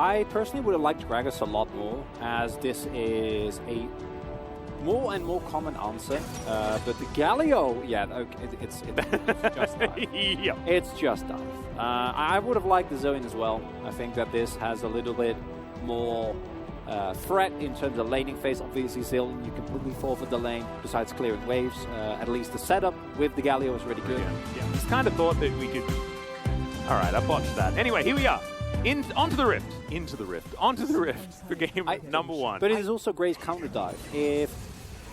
I personally would have liked Gragas a lot more, as this is a more and more common answer. But the Galio, yeah, okay, it's just tough. Yep. It's just tough. I would have liked the Zone as well. I think that this has a little bit more threat in terms of laning phase. Obviously, still you completely forfeit the lane besides clearing waves. At least the setup with the Galio is really good. Yeah. Just kind of thought that we could. All right, I botched that. Anyway, here we are. Onto the rift. Into the rift. Onto the rift for game number 1. But it is also Gray's counter dive. If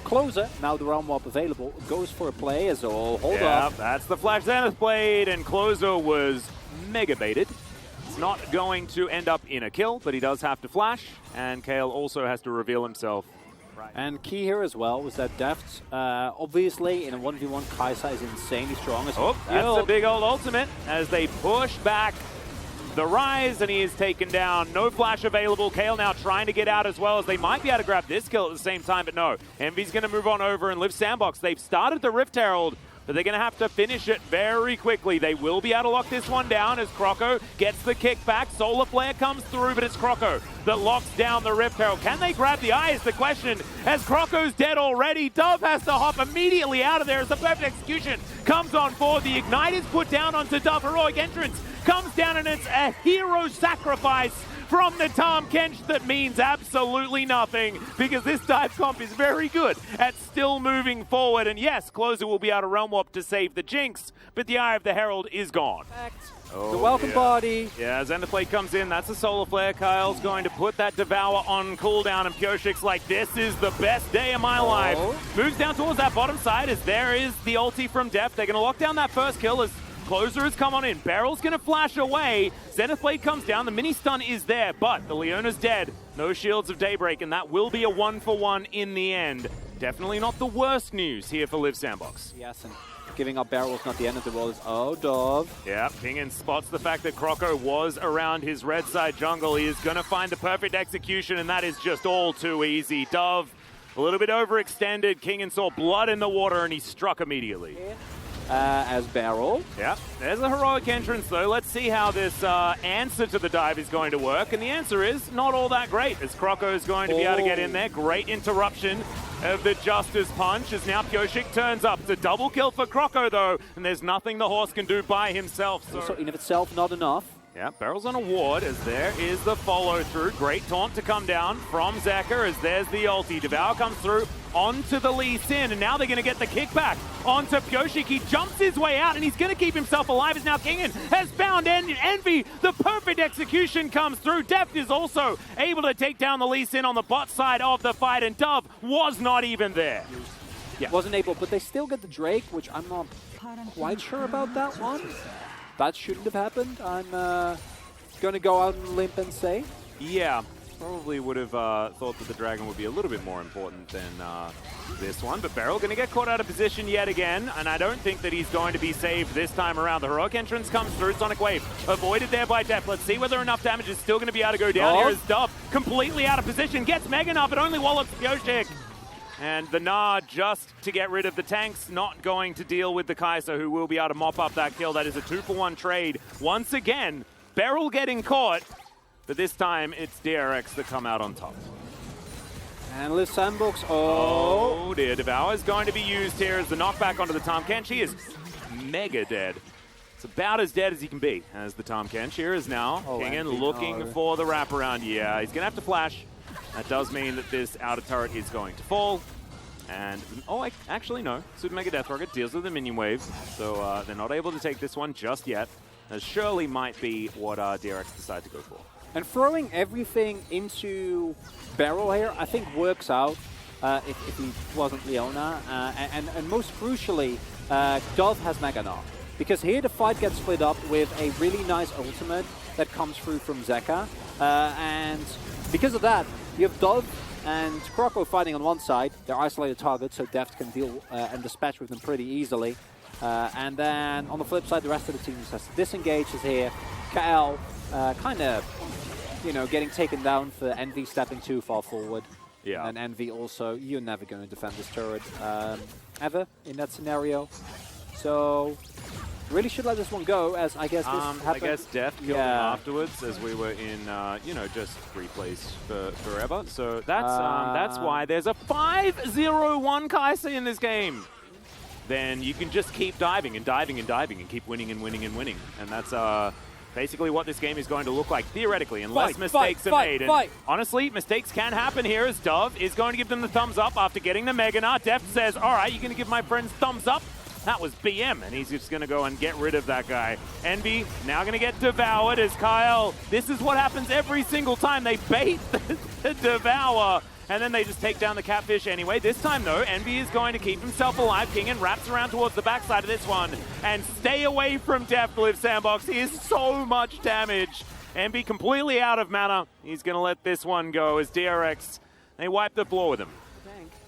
Closer, now the Realm Warp available, goes for a play as all. Hold up. That's the Flash Zenith Blade, and Closer was mega baited. It's not going to end up in a kill, but he does have to flash, and Kale also has to reveal himself. Right. And key here as well was that Deft, obviously in a 1v1, Kai'Sa is insanely strong. That's a big old ultimate as they push back the Rise, and he is taken down. No flash available. Kale now trying to get out as well, as they might be able to grab this kill at the same time, but no. Envy's going to move on over and live Sandbox. They've started the Rift Herald, but they're going to have to finish it very quickly. They will be able to lock this one down as Croco gets the kickback. Solar Flare comes through, but it's Croco that locks down the Rift Herald. Can they grab the eye is the question, as Croco's dead already. Dove has to hop immediately out of there as the perfect execution comes on board. The Ignite is put down onto Dove. Heroic entrance comes down, and it's a hero sacrifice from the Tahm Kench that means absolutely nothing, because this dive comp is very good at still moving forward. And yes, Closer will be able to Realm Warp to save the Jinx, but the Eye of the Herald is gone. The welcome body. Yeah, Zenith Blade comes in. That's a Solar Flare. Kyle's going to put that Devour on cooldown, and Pyoshik's like, this is the best day of my life. Moves down towards that bottom side as there is the ulti from Deft. They're going to lock down that first kill as Closer has come on in. Barrel's going to flash away. Zenith Blade comes down. The mini stun is there, but the Leona's dead. No Shields of Daybreak, and that will be a 1-for-1 in the end. Definitely not the worst news here for Live Sandbox. Yes, and giving up Barrel is not the end of the world. It's, Dove. Yeah, Pingin spots the fact that Croco was around his red side jungle. He is going to find the perfect execution, and that is just all too easy. Dove, a little bit overextended. Kingin saw blood in the water, and he struck immediately. As Barrel. Yeah, there's a heroic entrance though. Let's see how this answer to the dive is going to work. And the answer is not all that great, as Croco is going to be able to get in there. Great interruption of the Justice Punch, as now Pyoshik turns up. It's a double kill for Croco though, and there's nothing the horse can do by himself. So in of itself, not enough. Yeah, Barrel's on a ward as there is the follow through. Great taunt to come down from Zeka as there's the ulti. Devour comes through onto the Lee Sin, and now they're going to get the kickback onto Pyoshik. He jumps his way out, and he's going to keep himself alive as now Kingin has found Envy. The perfect execution comes through. Deft is also able to take down the Lee Sin on the bot side of the fight, and Dove was not even there. Yeah. Wasn't able, but they still get the Drake, which I'm not quite sure about that one. That shouldn't have happened. I'm going to go out on a limb and say. Yeah, probably would have thought that the Dragon would be a little bit more important than this one. But Barrel going to get caught out of position yet again, and I don't think that he's going to be saved this time around. The heroic entrance comes through. Sonic Wave avoided there by Deft. Let's see whether enough damage is still going to be able to go down here as Dove completely out of position. Gets Mega Knife, but only wallops Pyoshik. And the Gnar, just to get rid of the tanks, not going to deal with the Kai'Sa, who will be able to mop up that kill. That is a 2-for-1 trade. Once again, Beryl getting caught, but this time it's DRX that come out on top. And Liv Sandbox, oh dear, Devour is going to be used here as the knockback onto the Tahm Kench. He is mega dead. It's about as dead as he can be, as the Tahm Kench here is now. Kingin looking for the wraparound. Yeah, he's going to have to flash. That does mean that this outer turret is going to fall. And, actually no. Super Mega Death Rocket deals with the minion wave. So they're not able to take this one just yet. As surely might be what DRX decide to go for. And throwing everything into Barrel here, I think works out if he wasn't Leona. And most crucially, Dove has Mega Gnar. Because here the fight gets split up with a really nice ultimate that comes through from Zeka. And because of that, you have Dove and Croco fighting on one side. They're isolated targets, so Deft can deal and dispatch with them pretty easily. And then on the flip side, the rest of the team just has to disengage. Is here. KL kind of, getting taken down for Envy stepping too far forward. Yeah. And Envy also, you're never going to defend this turret ever in that scenario. So really should let this one go, as I guess this happened. I guess Def killed him afterwards, as we were in, you know, just replays for forever. So that's why there's a 5-0-1 Kai'Sa in this game. Then you can just keep diving and diving and diving and keep winning and winning and winning. And that's basically what this game is going to look like, theoretically, unless mistakes are made. And honestly, mistakes can happen here, as Dove is going to give them the thumbs up after getting the Mega Gnar. Def says, all right, you're going to give my friends thumbs up? That was BM, and he's just going to go and get rid of that guy. Envy now going to get devoured as Kyle. This is what happens every single time. They bait the Devour, and then they just take down the Catfish anyway. This time, though, Envy is going to keep himself alive. Kingen wraps around towards the backside of this one, and stay away from Def, Live Sandbox. He is so much damage. Envy completely out of mana. He's going to let this one go as DRX, they wipe the floor with him.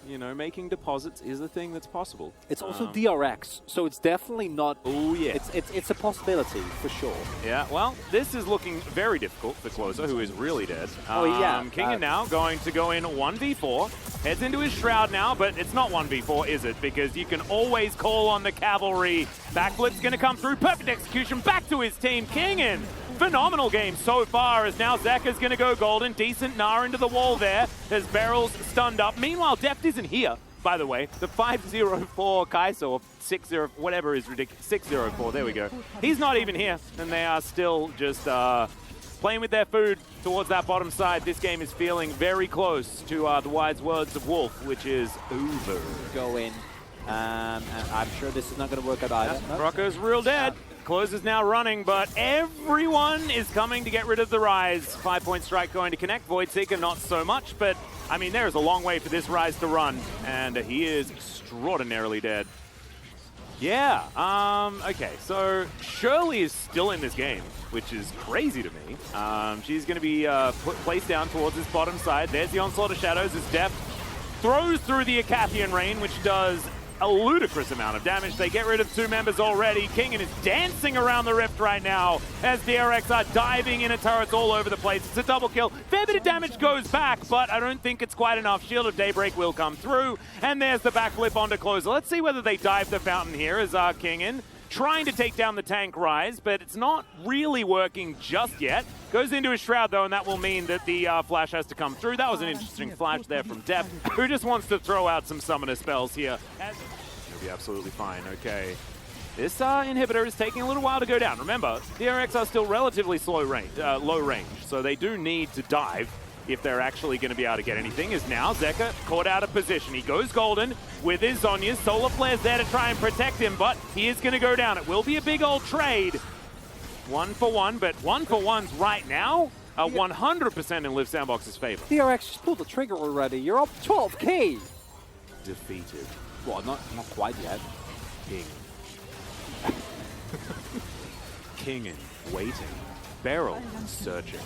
You know, making deposits is a thing that's possible. It's also DRX, so it's definitely not... Oh, yeah. It's a possibility, for sure. Yeah, well, this is looking very difficult for Closer, who is really dead. Kingen now going to go in 1v4. Heads into his Shroud now, but it's not 1v4, is it? Because you can always call on the Cavalry. Backflip's going to come through. Perfect execution back to his team. Kingen, phenomenal game so far, as now Zekka's going to go golden. Decent Gnar into the wall there as Barrel's stunned up. Meanwhile, Deft isn't here, by the way. The 504 Kai'Sa, or 60, whatever is ridiculous. 604, there we go. He's not even here, and they are still just playing with their food towards that bottom side. This game is feeling very close to the wise words of Wolf, which is over. Go in. And I'm sure this is not going to work out either. Crocco's real dead. Closer's now running, but everyone is coming to get rid of the Rise. 5-point strike going to connect. Voidseeker not so much, but I mean, there is a long way for this Rise to run, and he is extraordinarily dead. Yeah, okay, so Shirley is still in this game, which is crazy to me. She's going to be placed down towards this bottom side. There's the Onslaught of Shadows as Def throws through the Acathian Rain, which does a ludicrous amount of damage. They get rid of 2 members already. Kingen is dancing around the rift right now as DRX are diving in at turrets all over the place. It's a double kill. Fair bit of damage goes back, but I don't think it's quite enough. Shield of Daybreak will come through, and there's the backflip onto Closer. Let's see whether they dive the fountain here as Kingen trying to take down the tank Rise, but it's not really working just yet. Goes into his Shroud, though, and that will mean that the flash has to come through. That was an interesting flash there from Def, who just wants to throw out some summoner spells here. He'll be absolutely fine, okay. This inhibitor is taking a little while to go down. Remember, DRX are still relatively low range, so they do need to dive if they're actually going to be able to get anything. Is now Zekka caught out of position. He goes golden with his Zhonya's. Solar Flare's there to try and protect him, but he is going to go down. It will be a big old trade. 1-for-1, but 1-for-1s right now are 100% in Live Sandbox's favor. DRX just pulled the trigger already. You're up 12k. Defeated. Well, not quite yet. King. Kingen waiting. Barrel searching.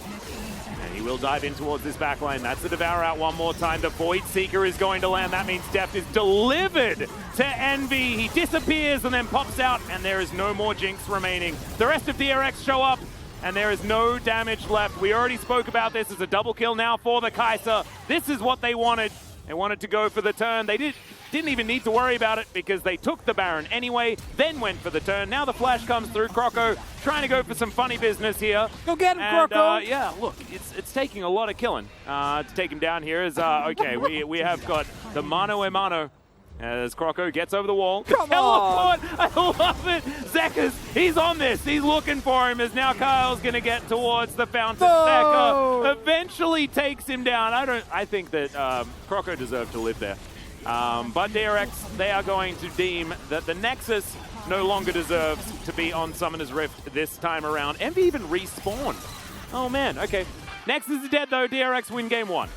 And he will dive in towards this backline. That's the Devour out one more time. The Voidseeker is going to land. That means Deft is delivered to Envy. He disappears and then pops out, and there is no more Jinx remaining. The rest of DRX show up, and there is no damage left. We already spoke about this as a double kill now for the Kai'Sa. This is what they wanted. They wanted to go for the turn. They didn't even need to worry about it because they took the Baron anyway, then went for the turn. Now the flash comes through. Crocco trying to go for some funny business here. Go get him, Crocco! Yeah, look, it's taking a lot of killing to take him down here. As okay, we have got the mano a mano as Crocco gets over the wall. Come on! I love it! Zekka's, he's on this. He's looking for him as now Kyle's going to get towards the fountain. No! Zekka eventually takes him down. I think that Crocco deserved to live there. But DRX, they are going to deem that the Nexus no longer deserves to be on Summoner's Rift this time around. Envy even respawned. Oh man, okay. Nexus is dead though. DRX win game 1.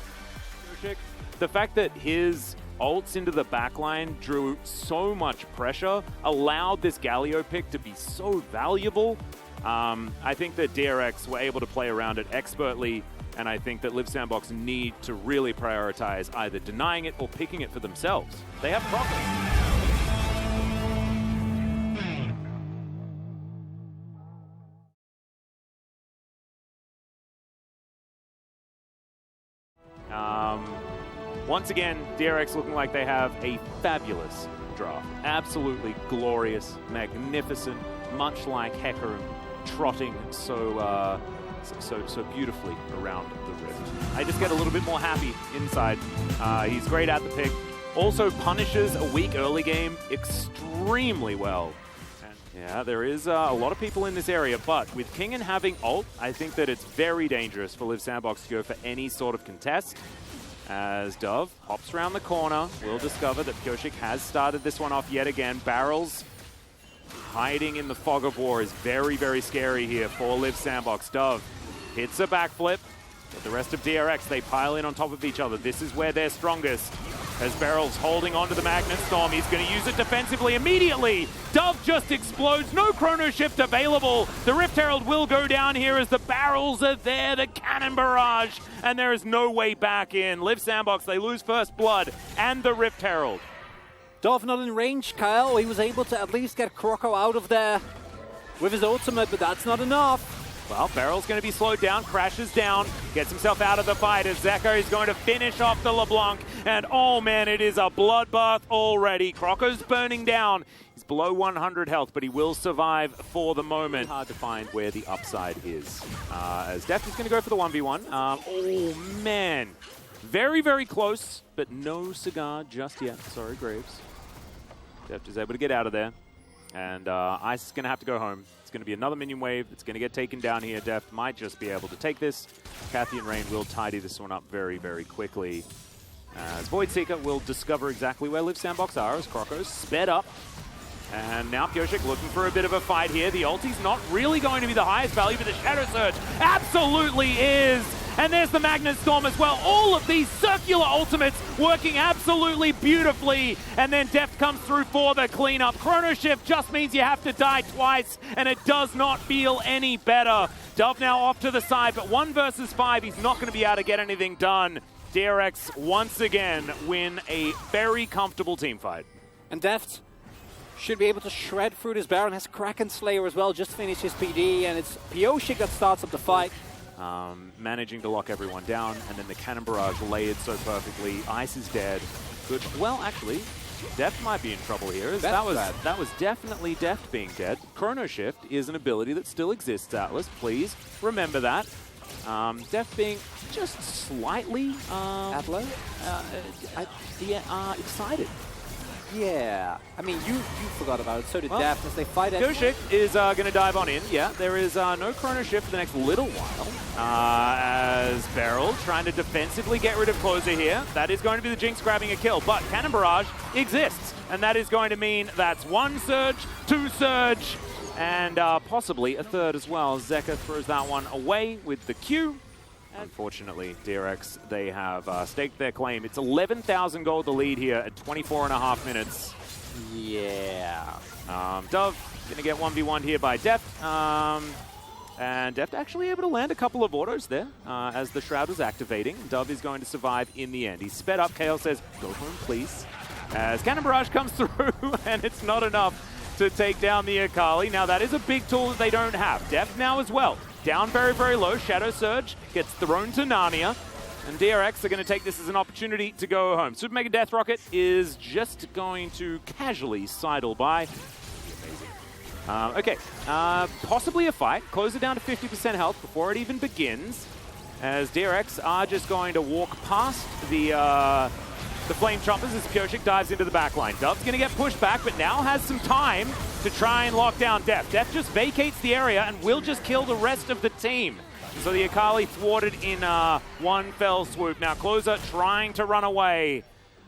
The fact that his ults into the backline drew so much pressure allowed this Galio pick to be so valuable. I think that DRX were able to play around it expertly, and I think that Live Sandbox need to really prioritize either denying it or picking it for themselves. They have problems. Once again, DRX looking like they have a fabulous draft. Absolutely glorious, magnificent, much like Hecarim trotting so beautifully around the Rift. I just get a little bit more happy inside. He's great at the pick. Also punishes a weak early game extremely well. Yeah, there is a lot of people in this area, but with Kingen having ult, I think that it's very dangerous for Liv Sandbox to go for any sort of contest. As Dove hops around the corner, we'll discover that Pyosik has started this one off yet again. Barrels hiding in the fog of war is very, very scary here for Liv Sandbox. Dove hits a backflip, but the rest of DRX, they pile in on top of each other. This is where they're strongest. As Barrel's holding onto the Magnet Storm, he's going to use it defensively immediately. Dove just explodes, no Chrono Shift available. The Rift Herald will go down here as the Barrels are there, the Cannon Barrage, and there is no way back in. Liv Sandbox, they lose first blood and the Rift Herald. Dove not in range, Kyle. He was able to at least get Croco out of there with his ultimate, but that's not enough. Well, Barrel's going to be slowed down, crashes down, gets himself out of the fight as Zeka is going to finish off the LeBlanc. And oh man, it is a bloodbath already. Croco's burning down. He's below 100 health, but he will survive for the moment. Hard to find where the upside is. As Deft is going to go for the 1v1. Oh man, very, very close, but no cigar just yet. Sorry, Graves. Deft is able to get out of there. And Ice is going to have to go home. It's going to be another minion wave. It's going to get taken down here. Deft might just be able to take this. Kathy and Rain will tidy this one up very, very quickly. As Void Seeker will discover exactly where Liv Sandbox are as Croco's sped up. And now Pyosik looking for a bit of a fight here. The ulti's not really going to be the highest value, but the Shadow Surge absolutely is. And there's the Magnet Storm as well. All of these circular ultimates working absolutely beautifully. And then Deft comes through for the cleanup. Chrono Shift just means you have to die twice, and it does not feel any better. Dove now off to the side, but 1 versus 5, he's not going to be able to get anything done. DRX once again win a very comfortable team fight. And Deft should be able to shred through this Baron. Has Kraken Slayer as well, just finished his PD, and it's Pyosik that starts up the fight. Managing to lock everyone down, and then the Cannon Barrage layered so perfectly. Ice is dead. Good. Well, actually, Deft might be in trouble here. That was definitely Deft being dead. Chrono Shift is an ability that still exists, Atlas. Please remember that. Deft being just slightly excited. Yeah, I mean, you forgot about it, so did Deft as they fight it. Pyosik is going to dive on in. Yeah, there is no Chrono Shift for the next little while. As Barrel trying to defensively get rid of Closer here. That is going to be the Jinx grabbing a kill, but Cannon Barrage exists. And that is going to mean that's 1 Surge, 2 Surge, and possibly a 3rd as well. Zeka throws that one away with the Q. Unfortunately, DRX, they have staked their claim. It's 11,000 gold the lead here at 24.5 minutes. Yeah. Dove going to get 1v1 here by Deft. And Deft actually able to land a couple of autos there as the Shroud was activating. Dove is going to survive in the end. He's sped up. Kale says, go for him, please. As Cannon Barrage comes through, and it's not enough to take down the Akali. Now, that is a big tool that they don't have. Deft now as well. Down very, very low. Shadow Surge gets thrown to Narnia. And DRX are going to take this as an opportunity to go home. Super Mega Death Rocket is just going to casually sidle by. Amazing. Okay, possibly a fight. Close it down to 50% health before it even begins. As DRX are just going to walk past the Flame Choppers as Pyosik dives into the backline. Dove's going to get pushed back, but now has some time to try and lock down Deft. Deft just vacates the area and will just kill the rest of the team. So the Akali thwarted in one fell swoop. Now Closer trying to run away,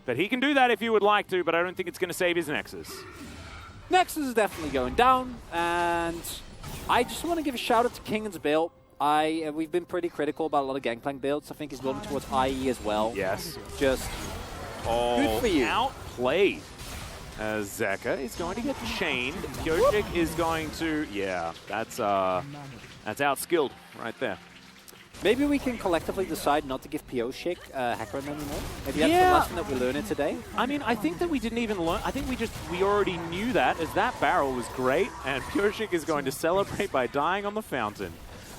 but he can do that if he would like to, but I don't think it's going to save his Nexus. Nexus is definitely going down, and I just want to give a shout out to Kingen's build. We've been pretty critical about a lot of Gangplank builds. I think he's building towards IE as well. Yes. Just good for you. Outplayed. As Zeka is going to get chained. Pyosik is going to, yeah, that's outskilled right there. Maybe we can collectively decide not to give Pyosik Hecarim anymore. Maybe that's the lesson that we learned today. I mean, I think that we didn't even learn. I think we already knew that, as that barrel was great, and Pyosik is going to celebrate by dying on the fountain.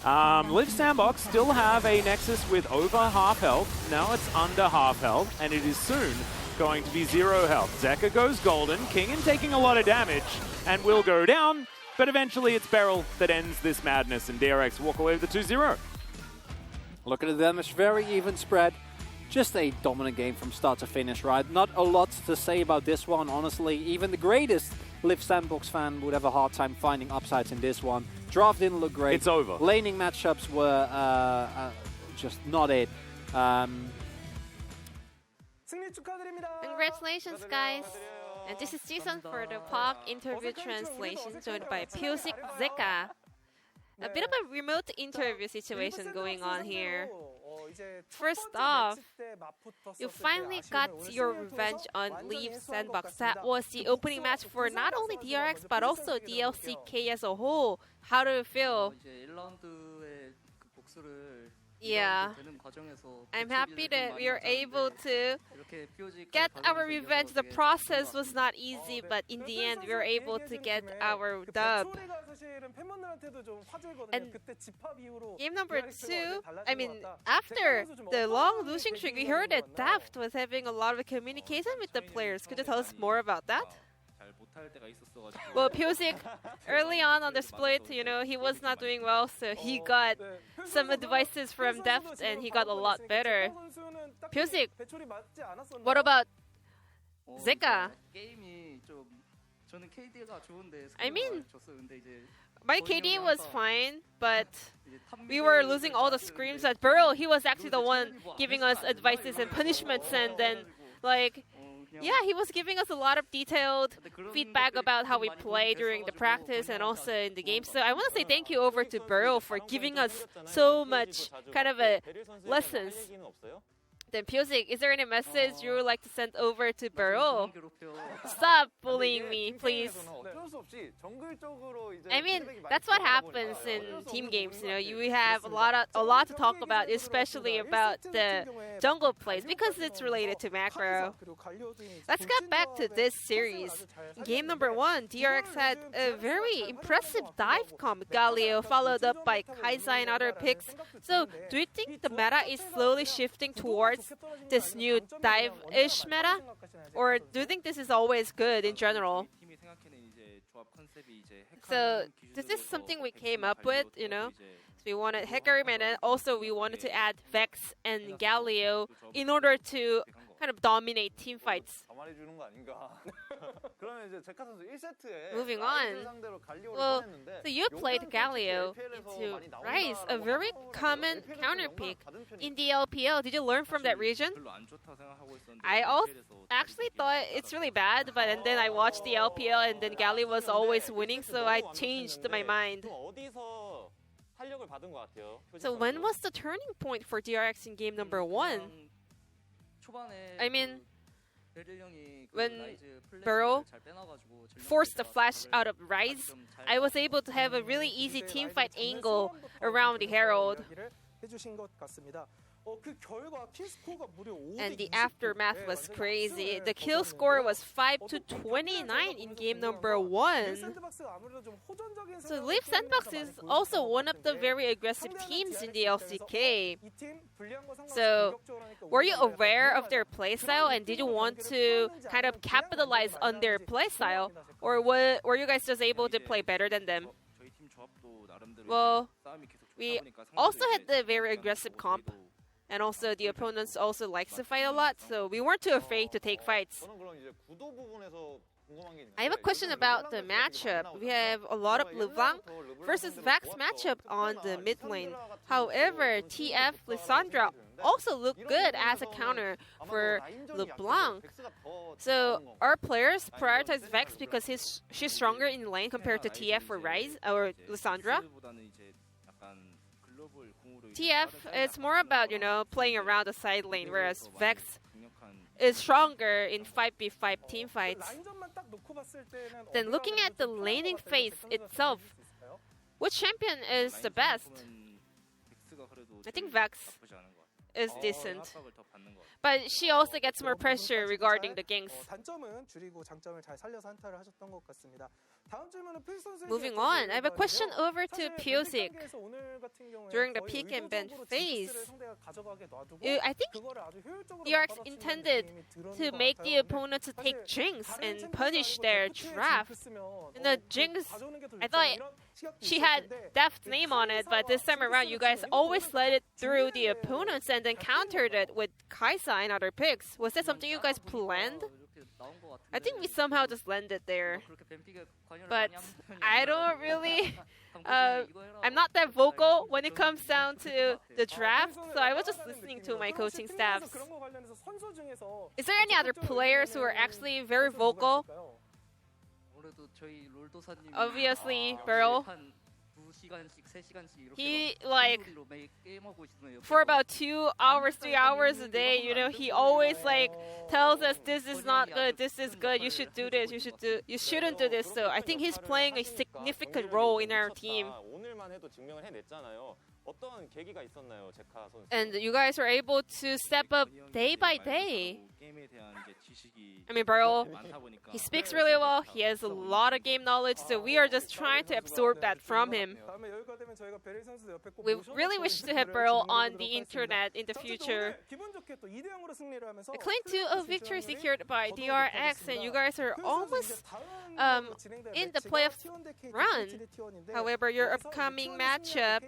Liv Sandbox still have a Nexus with over half health. Now it's under half health, and it is soon going to be 0 health. Zeka goes golden, Kingen taking a lot of damage and will go down, but eventually it's Beryl that ends this madness and DRX walk away with the 2-0. Looking at them, it's very even spread. Just a dominant game from start to finish, right? Not a lot to say about this one, honestly. Even the greatest Live Sandbox fan would have a hard time finding upsides in this one. Draft didn't look great. It's over. Laning matchups were just not it. Congratulations, guys. And this is Jason for the POG interview translation, joined by Pyosik Zeka. A bit of a remote interview situation going on here. First off, you finally got your revenge on Leaf Sandbox. That was the opening match for not only DRX but also the LCK as a whole. How do you feel? Yeah, I'm happy that we are able to get our revenge. The process was not easy, but in the end, we were able to get our dub. And game number 2, I mean, after the long losing streak, we heard that Daft was having a lot of communication with the players. Could you tell us more about that? Well, Pyosik, early on the split, you know, he was not doing well, so he got some advices from Deft and he got a lot better. Pyosik, what about Zeka? I mean, my KD was fine, but we were losing all the screams at Burrow. He was actually the one giving us advices and punishments, and then, like, yeah, he was giving us a lot of detailed feedback about how we play during the practice and also in the game. So I want to say thank you over to Burrow for giving us so much kind of lessons. Then Pyosik, is there any message you would like to send over to Burrow? Stop bullying me, please. I mean, that's what happens in team games. You know, we have a lot to talk about, especially about the jungle plays because it's related to macro. Let's get back to this series. Game number 1, DRX had a very impressive dive comp with Galio, followed up by Kaisa and other picks. So, do you think the meta is slowly shifting towards this new dive-ish meta? Or do you think this is always good in general? So this is something we came up with, you know. So we wanted Hecarim and then also we wanted to add Vex and Galio in order to kind of dominate team fights. Moving on. Well, so you played Galio into Ryze, a very common counter pick in the LPL. Did you learn from that region? I also actually thought it's really bad, but and then I watched the LPL and then Galio was always winning, so I changed my mind. So when was the turning point for DRX in game number 1? I mean, when Burrow forced the flash out of Ryze, I was able to have a really easy teamfight angle around the Herald. And the aftermath was crazy. The kill score was 5-29 in game number 1. So Live Sandbox is also one of the very aggressive teams in the LCK. So were you aware of their playstyle and did you want to kind of capitalize on their playstyle? Or were you guys just able to play better than them? Well, we also had the very aggressive comp. And also, the opponents also likes to fight a lot, so we weren't too afraid to take fights. I have a question about the matchup. We have a lot of LeBlanc versus Vax matchup on the mid lane. However, TF Lissandra also looked good as a counter for LeBlanc. So our players prioritize Vex because she's stronger in lane compared to TF or Ryze or Lissandra. TF is more about, you know, playing around the side lane, whereas Vex is stronger in 5v5 teamfights. Then looking at the laning phase itself, which champion is the best? I think Vex is decent. But she also gets more pressure regarding the ganks. Moving on, I have a question over to Piosik. During the pick and ban phase, I think DRX intended to make the opponent to take Jinx and punish their draft. And the Jinx, I thought she had Deft's name on it, but this time around you guys always let it through the opponents and then countered it with Kaisa and other picks. Was that something you guys planned? I think we somehow just landed there. But I don't really... I'm not that vocal when it comes down to the draft, so I was just listening to my coaching staffs. Is there any other players who are actually very vocal? Obviously, Burrow. He, like, for about 2 hours, 3 hours a day, you know, he always, like, tells us this is not good, this is good, you should do this, you shouldn't do this. So I think he's playing a significant role in our team. And you guys are able to step up day by day. I mean, Burrow, he speaks really well, he has a lot of game knowledge, so we are just trying to absorb that from him. We really wish to have Burrow on the internet in the future. A clean 2-0 victory secured by DRX, and you guys are almost in the playoff run. However, your upcoming matchup,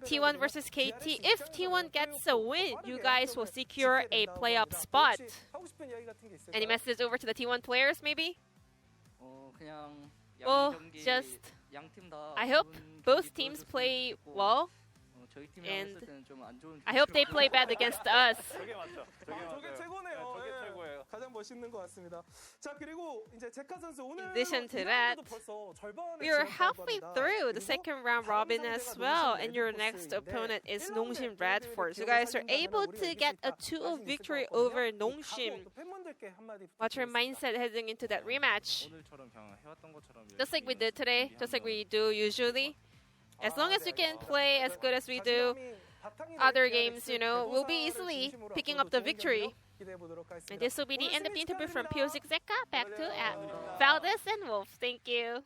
T1 versus KT, if T1 gets a win, you guys will secure a playoff spot. Any message over to the T1 players, maybe? Well, just I hope both teams play well, and I hope they play bad against us. In addition to that, we are halfway through the second round robin as well, and your next opponent is Nongshim Radford. You guys are able to get a 2-0 victory over Nongshim. What's your mindset heading into that rematch? Just like we did today, just like we do usually. As long as you can play as good as we do other games, you know, we'll be easily picking up the victory. And this will be the end of the interview from Piosik Zeka. Back to Valdez and Wolf. Thank you.